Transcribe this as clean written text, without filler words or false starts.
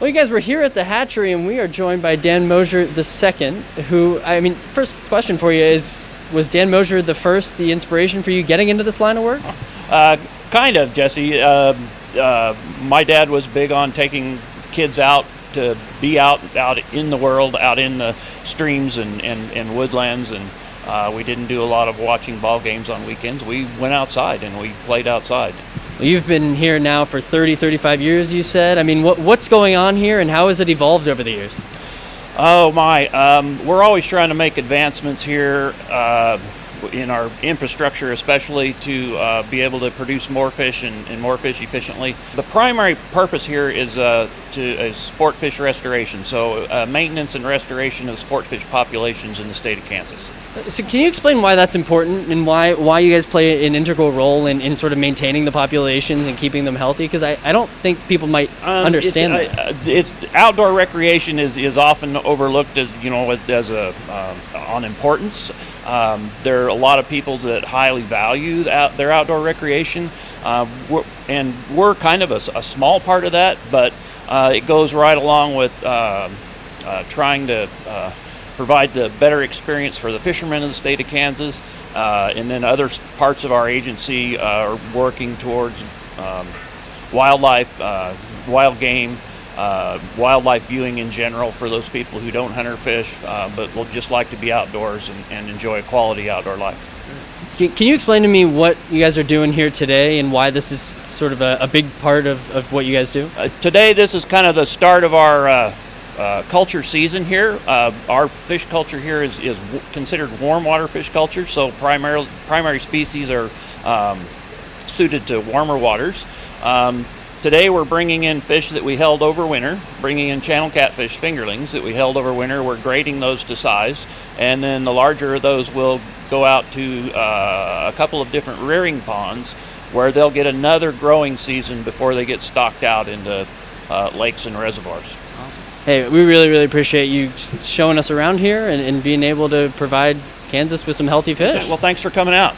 Well, you guys were here at the hatchery, and we are joined by Dan Mosier II, who, first question for you is, was Dan Mosier the inspiration for you getting into this line of work? Kind of, Jesse. My dad was big on taking kids out to be out in the world, out in the streams and woodlands, and we didn't do a lot of watching ball games on weekends. We went outside and we played outside. Well, you've been here now for 35 years, you said. What's going on here, and how has it evolved over the years? Oh my, we're always trying to make advancements here in our infrastructure, especially to be able to produce more fish and more fish efficiently. The primary purpose here is sport fish restoration, so maintenance and restoration of sport fish populations in the state of Kansas. So can you explain why that's important and why you guys play an integral role in sort of maintaining the populations and keeping them healthy? Because I don't think people might understand that. It's outdoor recreation is often overlooked as on importance. There are a lot of people that highly value their outdoor recreation, and we're kind of a small part of that, but it goes right along with trying to provide the better experience for the fishermen in the state of Kansas, and then other parts of our agency are working towards wildlife, wild game, wildlife viewing in general for those people who don't hunt or fish, but will just like to be outdoors and enjoy a quality outdoor life. Can you explain to me what you guys are doing here today and why this is sort of a big part of what you guys do? Today, this is kind of the start of our culture season here. Our fish culture here is considered warm water fish culture, so primary species are suited to warmer waters. Today we're bringing in fish that we held over winter, bringing in channel catfish fingerlings that we held over winter. We're grading those to size, and then the larger of those will go out to a couple of different rearing ponds where they'll get another growing season before they get stocked out into lakes and reservoirs. Hey, we really, really appreciate you showing us around here and being able to provide Kansas with some healthy fish. Okay, well, thanks for coming out.